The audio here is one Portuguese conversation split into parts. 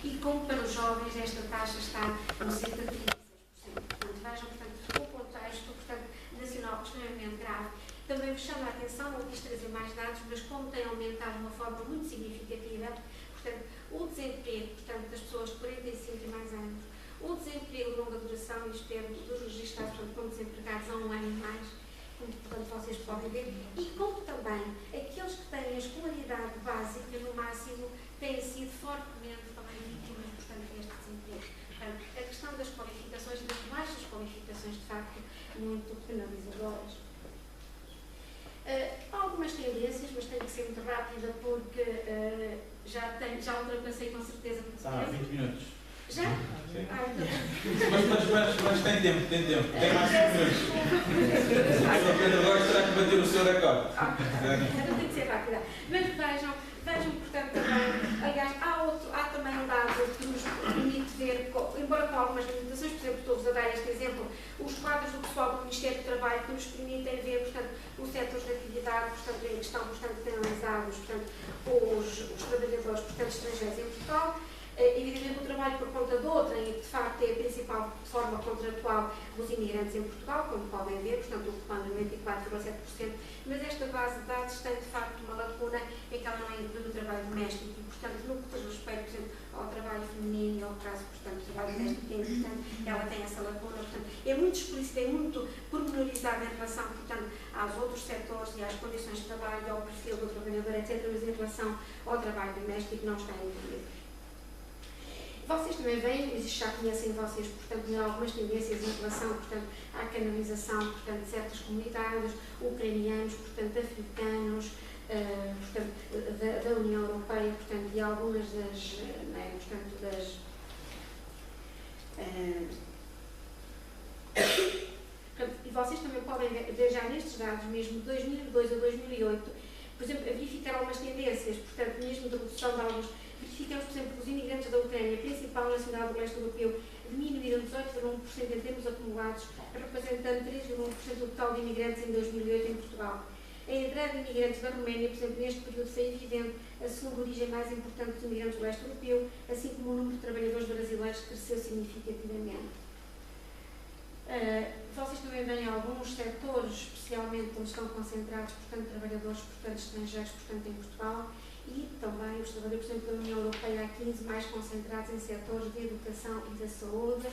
e como para os jovens esta taxa está no cerca de 36%. Portanto, vejam, portanto, o contexto, portanto, nacional extremamente grave. Também me chama a atenção, não quis trazer mais dados, mas como tem aumentado de uma forma muito significativa, portanto, o desemprego, portanto, das pessoas de 45 e mais anos, o desemprego de longa duração, e espero dos registrados, portanto, como desempregados há um ano e mais, como, portanto, vocês podem ver, e como também aqueles que têm a escolaridade básica, no máximo, têm sido fortemente também vítimas, portanto, deste desemprego. Portanto, a questão das qualificações, das baixas qualificações, de facto, muito penalizadoras. Há algumas tendências, mas tenho que ser muito rápida porque já ultrapassei com certeza. Há 20 minutos. Já? Sim. Então. Mas tem tempo. Tem mais 5 minutos. O Pedro agora terá que bater o seu recorde. Não tem que ser rápida. Mas vejam, portanto, também, aliás, há também um dado que nos permite ver, embora com algumas limitações, por exemplo, estou-vos a dar este exemplo, os quadros do pessoal do Ministério do Trabalho que nos permitem ver, portanto, os setores de atividade, portanto, em que estão, portanto, penalizados, portanto, os trabalhadores, portanto, estrangeiros em Portugal. Evidentemente, o trabalho por conta de outrem, que de facto é a principal forma contratual dos imigrantes em Portugal, como podem ver, portanto, ocupando 94,7%, mas esta base de dados tem de facto uma lacuna em que ela não é incluída no trabalho doméstico e, portanto, no que diz respeito, por exemplo, ao trabalho feminino, ao caso, portanto, do trabalho doméstico, portanto, ela tem essa lacuna, portanto, é muito explícita, é muito pormenorizada em relação, portanto, aos outros setores e às condições de trabalho, ao perfil do trabalhador, etc., mas em relação ao trabalho doméstico não está incluído. Vocês também veem, já conhecem vocês, portanto, algumas tendências em relação, portanto, à canalização, portanto, de certas comunidades, ucranianos, portanto, africanos, portanto, da União Europeia, portanto, e algumas das, né, portanto, das... e vocês também podem ver já nestes dados, mesmo de 2002 a 2008, por exemplo, verificar algumas tendências, portanto, mesmo de redução de alguns... Verificamos, por exemplo, que os imigrantes da Ucrânia, principal nacional do leste europeu, diminuíram 18,1% em termos acumulados, representando 3,1% do total de imigrantes em 2008 em Portugal. A entrada de imigrantes da Roménia, por exemplo, neste período foi evidente a segunda origem mais importante dos imigrantes do leste europeu, assim como o número de trabalhadores brasileiros cresceu significativamente. Vocês também veem alguns setores, especialmente onde estão concentrados, portanto, trabalhadores, portanto, estrangeiros, portanto, em Portugal, e também os trabalhadores, por exemplo, da União Europeia, há 15 mais concentrados em setores de educação e da saúde.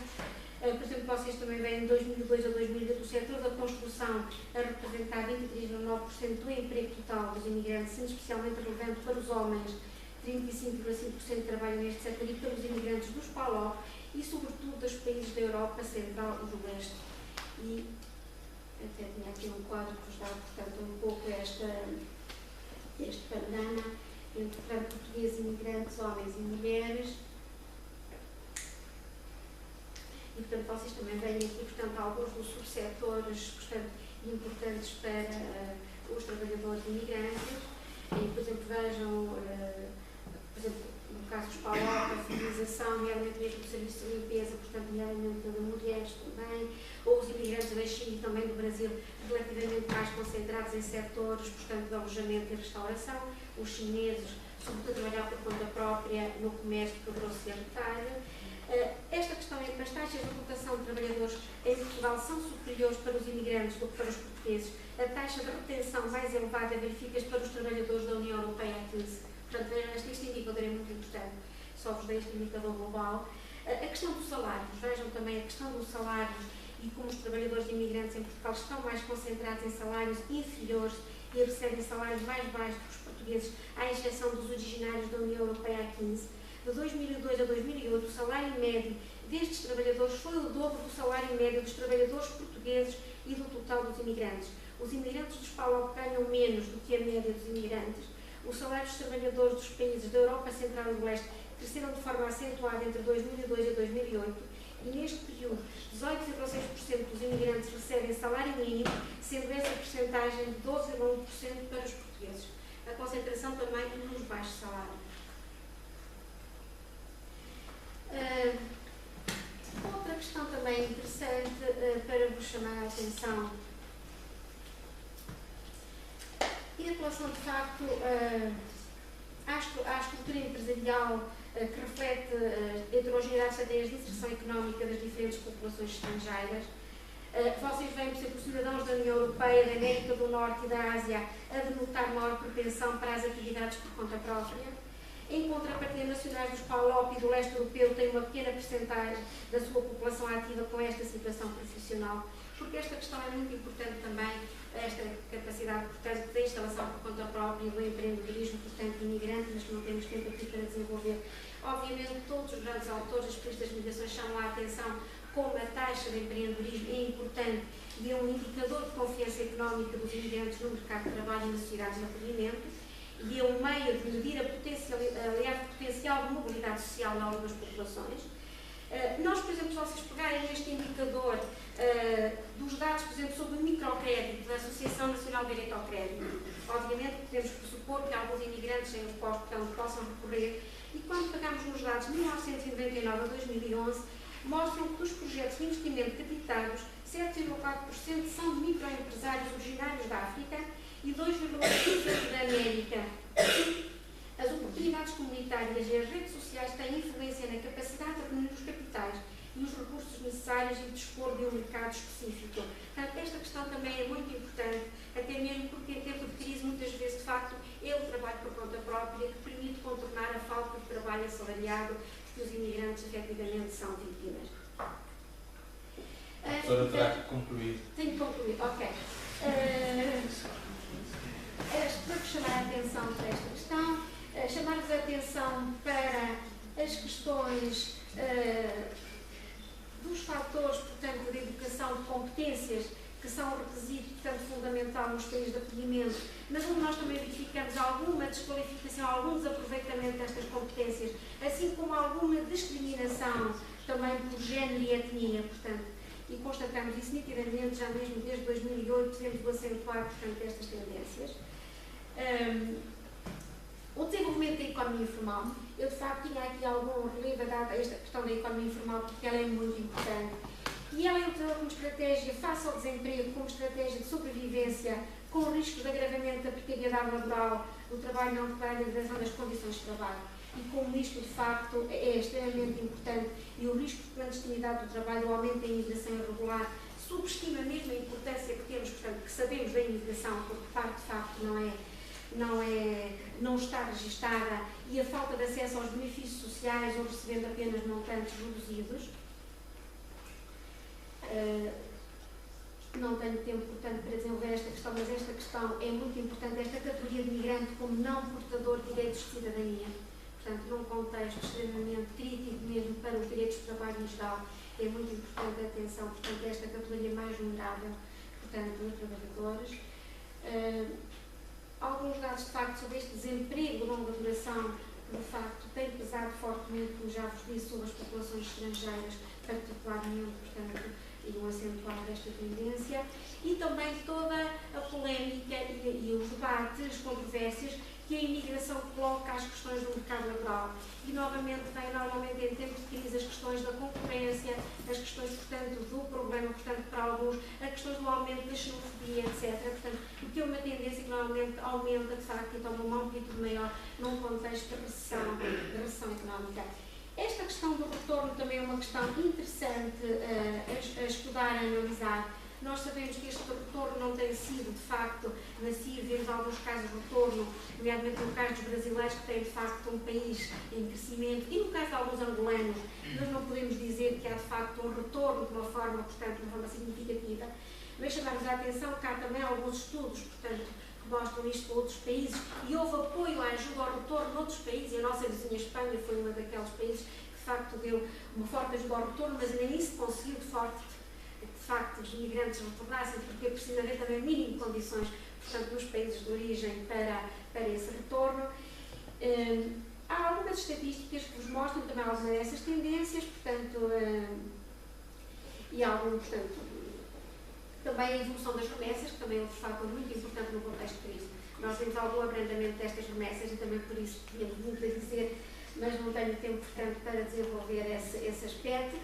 Por exemplo, vocês também veem de 2002 a 2008 o setor da construção a representar 23,9% do emprego total dos imigrantes, sendo especialmente relevante para os homens, 35,5% trabalham neste setor, e para os imigrantes dos PALO e, sobretudo, dos países da Europa Central e do Leste. E até tinha aqui um quadro que vos dá, portanto, um pouco este panorama entre, portanto, portugueses imigrantes, homens e mulheres. E, portanto, vocês também veem aqui, portanto, alguns dos subsetores, portanto, importantes para os trabalhadores imigrantes. E, por exemplo, vejam, por exemplo, no caso dos PALO, a feminização, nomeadamente mesmo do serviço de limpeza, portanto, nomeadamente de mulheres também, ou os imigrantes da China e também do Brasil, relativamente mais concentrados em setores, portanto, de alojamento e restauração, os chineses, sobretudo, trabalhar por conta própria no comércio, por grosso e retalho. Esta questão é que as taxas de rotação de trabalhadores em Portugal são superiores para os imigrantes do que para os portugueses. A taxa de retenção mais elevada verifica-se para os trabalhadores da União Europeia a 15%. Portanto, vejam, este indicador é muito importante, só vos dei este indicador global. A questão dos salários, vejam também a questão dos salários e como os trabalhadores imigrantes em Portugal estão mais concentrados em salários inferiores e recebem salários mais baixos que os portugueses, à exceção dos originários da União Europeia a 15%. De 2002 a 2008, o salário médio destes trabalhadores foi o dobro do salário médio dos trabalhadores portugueses e do total dos imigrantes. Os imigrantes dos PALO ganham menos do que a média dos imigrantes. Os salários dos trabalhadores dos países da Europa Central e do Leste cresceram de forma acentuada entre 2002 e 2008 e, neste período, 18,6% dos imigrantes recebem salário mínimo, sendo essa percentagem de 12,1% para os portugueses. A concentração também nos baixos salários. Outra questão também interessante para vos chamar a atenção e a relação de facto à estrutura empresarial que reflete a heterogeneidade das ideias de inserção económica das diferentes populações estrangeiras. Vocês veem, por exemplo, os cidadãos da União Europeia, da América do Norte e da Ásia a denotar maior propensão para as atividades por conta própria. Em contrapartida, nacionais dos PALOP e do leste europeu têm uma pequena percentagem da sua população ativa com esta situação profissional, porque esta questão é muito importante também, esta capacidade, portanto, da instalação por conta própria e do empreendedorismo, portanto, imigrante, mas que não temos tempo aqui para desenvolver. Obviamente, todos os grandes autores, as políticas das migrações chamam a atenção como a taxa de empreendedorismo é importante e é um indicador de confiança económica dos imigrantes no mercado de trabalho e nas sociedades de acolhimento, e é um meio de medir o potencial de mobilidade social na das populações. Nós, por exemplo, se vocês pegarem este indicador dos dados, por exemplo, sobre o microcrédito da Associação Nacional de Direito ao Crédito, obviamente podemos pressupor que alguns imigrantes sem os quais possam recorrer, e quando pegamos nos dados de 1999 a 2011, mostram que dos projetos de investimento captados, 7,4% são de microempresários originários da África e 2,8% da América. As oportunidades comunitárias e as redes sociais têm influência na capacidade de reunir os capitais e os recursos necessários e dispor de um mercado específico. Portanto, esta questão também é muito importante, até mesmo porque em tempo de crise, muitas vezes, de facto, é o trabalho por conta própria que permite contornar a falta de trabalho assalariado que os imigrantes efetivamente são vítimas. A professora terá que concluir. Tenho que concluir, ok. Para chamar a atenção para esta questão, chamar-vos a atenção para as questões dos fatores, portanto, de educação de competências, que são requisitos, portanto, fundamental nos países de acolhimento, mas onde nós também verificamos alguma desqualificação, algum desaproveitamento destas competências, assim como alguma discriminação também por género e etnia, portanto, e constatamos isso nitidamente já mesmo desde 2008, devemos acentuar, portanto, estas tendências. O desenvolvimento da economia informal, eu de facto tinha aqui algum relevo dado a esta questão da economia informal, porque ela é muito importante. E ela é usada como estratégia face ao desemprego, como estratégia de sobrevivência, com riscos de agravamento da precariedade laboral, do trabalho não declarado e da degradação das condições de trabalho. E como isto, de facto, é extremamente importante, e o risco de clandestinidade do trabalho, o aumento da imigração irregular, subestima mesmo a importância que temos, portanto, que sabemos da imigração, porque parte, de facto, não está registada, e a falta de acesso aos benefícios sociais ou recebendo apenas montantes reduzidos. Não tenho tempo, portanto, para desenvolver esta questão, mas esta questão é muito importante, esta categoria de migrante como não portador de direitos de cidadania. Portanto, num contexto extremamente crítico mesmo para os direitos de trabalho em geral, é muito importante a atenção, portanto, a esta categoria mais vulnerável, portanto, dos trabalhadores. Alguns dados, de facto, sobre este desemprego de longa duração, que, de facto, tem pesado fortemente, como já vos disse, sobre as populações estrangeiras, particularmente, portanto, e um acentuar desta tendência, e também toda a polémica e os debates, as controvérsias que a imigração coloca às questões do mercado laboral. E, novamente, vem normalmente em tempos de crise as questões da concorrência, as questões, portanto, do problema, portanto, para alguns, as questões do aumento da xenofobia, etc. Portanto, o que é uma tendência que normalmente aumenta, de facto, e toma uma amplitude maior num contexto de recessão económica. Esta questão do retorno também é uma questão interessante a estudar, a analisar. Nós sabemos que este retorno não tem sido, de facto, nascido, vemos alguns casos de retorno, nomeadamente no caso dos brasileiros, que têm, de facto, um país em crescimento, e no caso de alguns angolanos, nós não podemos dizer que há, de facto, um retorno de uma forma, portanto, de uma forma significativa, mas chamamos a atenção que há também alguns estudos, portanto, que mostram isto para outros países, e houve apoio à ajuda ao retorno noutros países, e a nossa vizinha Espanha foi uma daqueles países que, de facto, deu uma forte ajuda ao retorno, mas nem isso conseguiu, de facto, os imigrantes retornassem, porque precisa haver também mínimo de condições, portanto, nos países de origem para esse retorno. Há algumas estatísticas que vos mostram também algumas dessas tendências, portanto, e algum, portanto, também a evolução das remessas, que também é outro fator muito importante no contexto de crise. Nós temos algum abrandamento destas remessas e também por isso tínhamos muito a dizer, mas não tenho tempo, portanto, para desenvolver esse aspecto.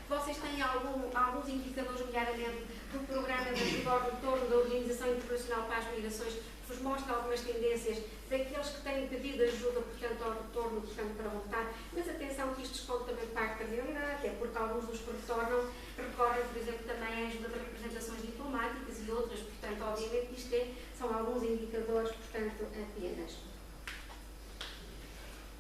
Vocês têm alguns indicadores, nomeadamente, do Programa de Ajuda ao Retorno da Organização Internacional para as Migrações, que vos mostra algumas tendências daqueles que têm pedido ajuda, portanto, ao retorno, portanto, para voltar, mas outros que recorrem, por exemplo, também à ajuda de representações diplomáticas e outras. Portanto, obviamente, são alguns indicadores, portanto, apenas.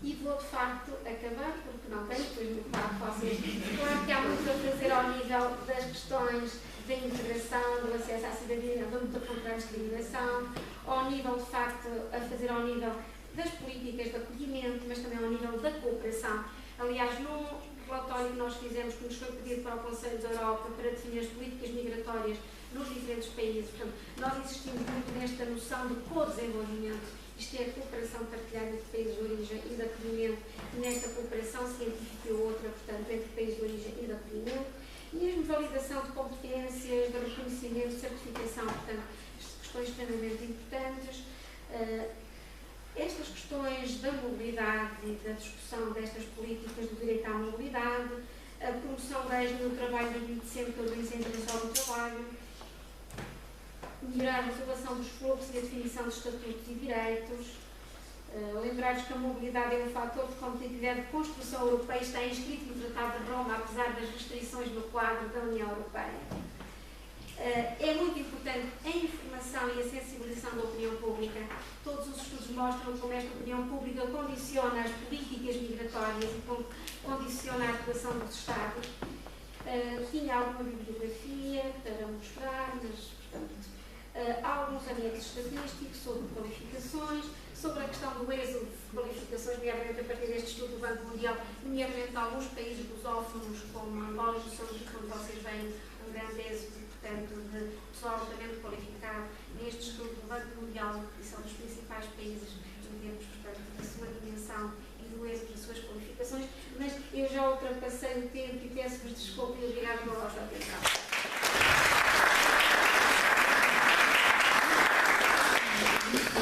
E vou, de facto, acabar, porque não tenho depois muito para vocês. Claro que há muito a fazer ao nível das questões da integração, do acesso à cidadania, da luta contra a discriminação, ao nível, de facto, a fazer ao nível das políticas de acolhimento, mas também ao nível da cooperação. Aliás, num relatório que nós fizemos, que nos foi pedido para o Conselho da Europa para definir as políticas migratórias nos diferentes países, portanto, nós insistimos muito nesta noção de co-desenvolvimento. Isto é a cooperação partilhada entre países de origem e de acolhimento, nesta cooperação científica e outra, portanto, entre países de origem e de acolhimento. Mesmo validação de competências, de reconhecimento, de certificação, portanto, questões extremamente importantes. Estas questões da mobilidade e da discussão destas políticas do direito à mobilidade, a promoção da êxito no trabalho de sempre pela incentivação do trabalho, melhorar a regulação dos fluxos e a definição dos estatutos e direitos, lembrar-vos que a mobilidade é um fator de competitividade de construção europeia, está inscrito no Tratado de Roma, apesar das restrições no quadro da União Europeia. É muito importante a informação e a sensibilização da opinião pública. Todos os estudos mostram como esta opinião pública condiciona as políticas migratórias e condiciona a atuação dos Estados. Tinha alguma bibliografia para mostrar, mas, portanto, há alguns anexos estatísticos sobre qualificações, sobre a questão do êxodo de qualificações, nomeadamente a partir deste estudo do Banco Mundial, nomeadamente alguns países lusófonos, como Angola e Moçambique, onde vocês veem um grande êxodo, portanto, de pessoal altamente qualificado. Neste estudo do Banco Mundial, que são dos principais países em termos, portanto, da sua dimensão e do êxodo das suas qualificações, mas eu já ultrapassei o tempo e peço-vos desculpa e obrigado pela vossa atenção.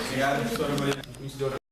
Obrigado, professora Maria.